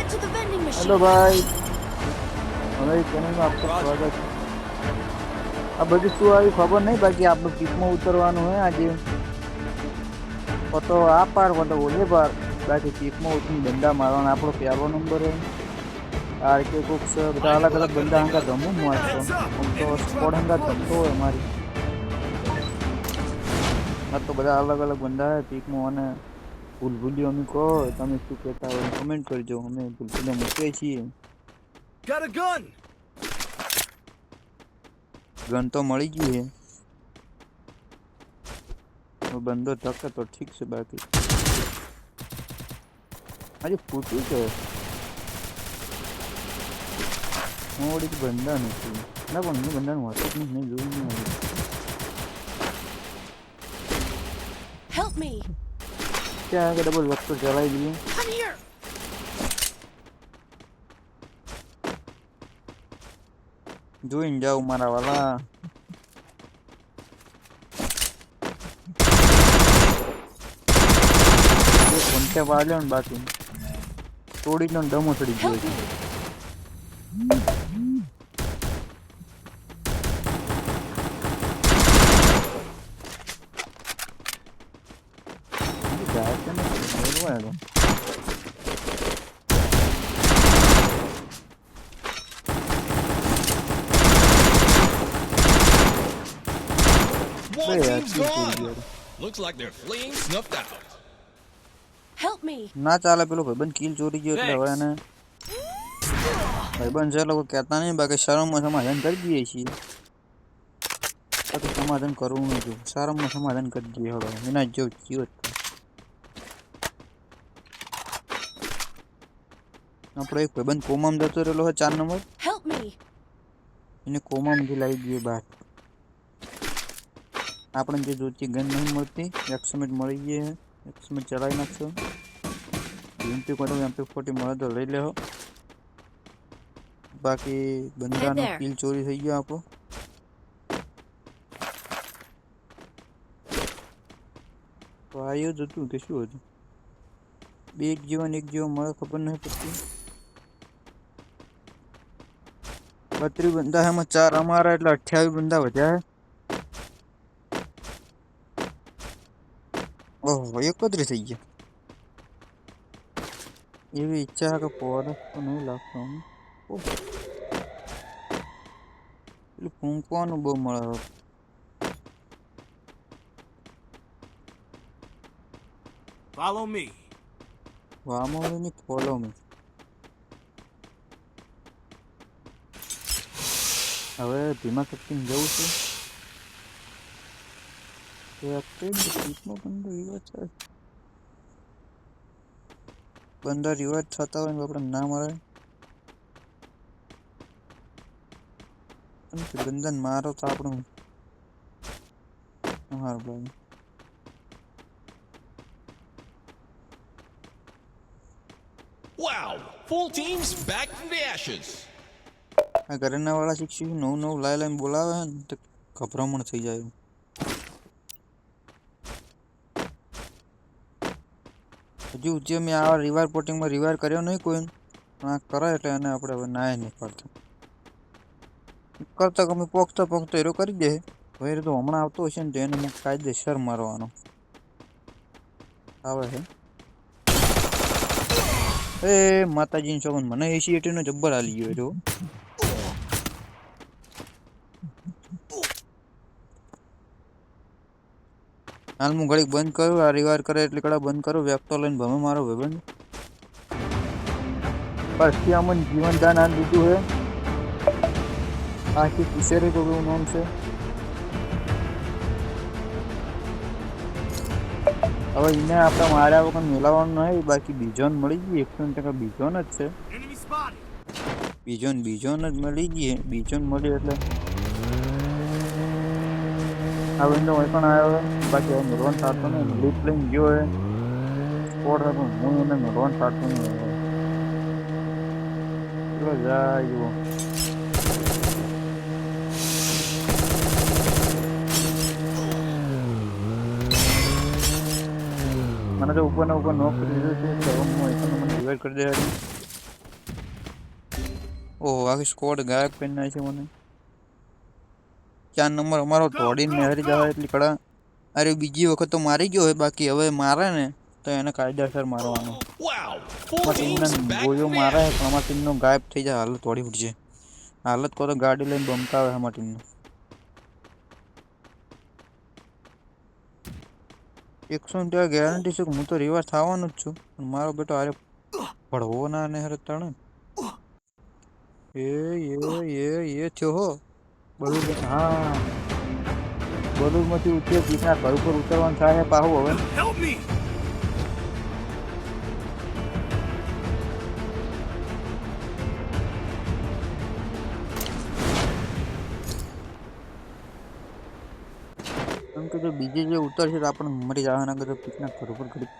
Get to the vending machine. Hello भाई हमारी channel में आपका स्वागत है। अब बધી શું આવી ખબર નહીં, બાકી આપણે પીકમાં ઉતરવાનું હે આજે, તો આ પાર તો ઓલે પાર, બાકી પીકમાં ઉતરીને બંદા મારવાના। આપણો પહેલો નંબર હે આર કે કોક્સ, બધા અલગ અલગ બંદા હંગા ગમું વાંચતો, આમ તો સ્કોડ હંગા ગમતો હોય અમારી, આ તો બધા અલગ અલગ બંદા હે પીકમાં। અને ભૂલભુલિયો અમે કહો, તમે શું કહેતા હોય કમેન્ટ કરજો, અમે ભૂલભુલિયો મૂકીએ છીએ। Got a gun. ગન તો મળી ગઈ હે, બંદો ધકે તો ઠીક છે, બાકી આજે ફૂટ્યું છે મોડી બંદા નથી ના, પણ હું બંદાનું હતું જ નહીં, જોયું નહીં આવ્યું। Help me. ત્યાં આગળ ડબલ વખત ચલાવી દઈએ। Come here. જોઈને જાવ મારા વાલા। ઘંટે વાળ્યો ને, બાકી તોડીનો ડમો ચડી ગયો Help છે। me. જાય છે ને બોલવા તો One Yeah, team's it's gone. good. Looks like they're fleeing snuffed out. Help me. ના ચાલે, પેલો ભાઈબંધ કિલ ચોરી ગયો એટલે હવે એને ભાઈબંધ છે લોકો કહેતા નહીં, બાકી શરમમાં સમાધાન કરી દઈએ છીએ। બાકી સમાધાન કરવું નથી, શરમમાં સમાધાન કરી દઈએ હવે, એના જેવું જીવત આપણો એક ભાઈબંધ કોમામાં જતો રહેલો હોય 4 નંબર, Help me. એને કોમામાંથી લાવી દઈએ બહાર। આપણે જે જોતી ગન નહીં મળતી, એક્સમેટ મળી ગઈ છે, એક્સમેટ ચલાવી નાખશો। MP40 મળે તો લઈ લેવો, બાકી બંદાનો કિલ ચોરી થઈ ગયો આપણો। તો આવ્યો જ હતું કે શું હતું, બે એક જીવન મળે ખબર નહીં પડતી। 32 બંદા એમાં 4 અમારા, એટલે 28 બંદા વધ્યા। ઓહો 31 થઈ ગયા। એવી ઈચ્છા કે પોરસ તો નહીં લાગતો, પેલું ફૂંકવાનું બહુ મળે। Follow me. વામોની ફોલો મે, હવે ધીમા કટિંગ જવું છે। બંદા રિવાજ થતા હોય આપણે ના મળે, બંદન મારો તો આપણું હાર ભાઈ। Wow! Full teams back from the ashes. આ ઘરના વાળા શિક્ષક નવું લાઈને બોલાવે ને તો ગભરામણ થઈ જાય। હજુ જે મેં આ રિવાર પોટિંગમાં રિવાર કર્યો નહીં કોઈ, પણ આ કરે એટલે એને આપણે હવે નાય નહીં કરતા ગમે પોખતો એરો કરી દે। હવે તો હમણાં આવતો હશે ને તો એને હું કાયદેસર મારવાનો આવે છે। એ માતાજીની સોગન, મને 80 નો જબ્બર આલી ગયો જો। હાલ હું ઘડીક બંધ કરું, આ રિવાર કરે એટલે કડા બંધ કરું, વેપતો લઈને ભમે મારો ભાઈબંધ। પછી અમને જીવનદાન આ દીધું હે, આખી પિસેરી તો એવું નામ છે। હવે એને આપણે માર્યા વગર મેળવવાનું નહીં, બાકી બીજોન મળી ગઈ 100% બીજોન જ છે। Enemy spotted. બીજોન જ મળી ગઈ, બીજોન મળી એટલે આ વિન્ડો હોય પણ આવ્યો, બાકી હવે મેળવવાનું થતો નહીં। લીપ લઈને ગયો હે સ્કોડ, પણ હું એને મેળવવાનું થતો નહીં। ચલો જાય મને તો ઉપર નોક કરી દીધું છે, એટલે હવે હું મને રિવાઇવ કરી દે। ઓહો આખી સ્કોડ ગાયબ કરી નાખી મને 4 નંબર અમારો તોડીને નહેરી જવા એટલી કડા અરે બીજી વખત તો મારી ગયો હોય બાકી હવે મારે ને તો એને કાયદેસર મારવાનો Wow, 4 અમારા ટીમના teams back ગોળીઓ from the મારે ashes. પણ અમારા ટીમનો ગાયબ થઈ જાય હાલત તોડી ઉઠશે હાલત કો તો ગાડી લઈને બમકાવે અમારા ટીમનો 100% ગેરંટી છે કે હું તો રિવાર થવાનો જ છું પણ મારો બેટો આરે પડવો ના ને હરે તણે એ થયો હો બલૂન હા બલૂનમાંથી ઉતરે પીકના ઘર ઉપર ઉતરવાનું થાય પાહુ હવે Help me! કેમ કે જો બીજી જે ઉતરશે તો આપણે મરી જવાના કરતા પીકના ઘર ઉપર ઘડી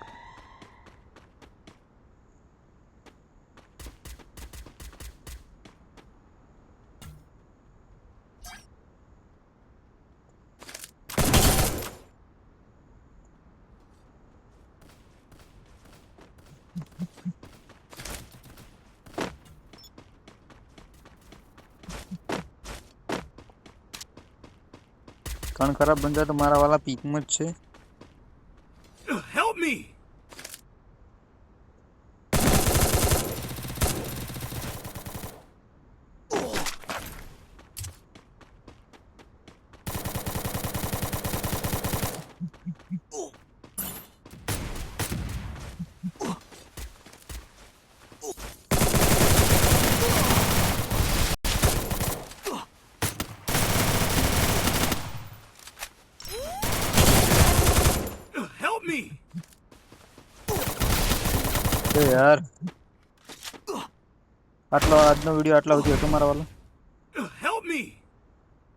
કણ ખરાબ બન જાય તો મારા વાલા પીકમાં જ છે Help me! Help me! યાર આટલો આજનો વિડીયો આટલા સુધી હતો મારા વાલા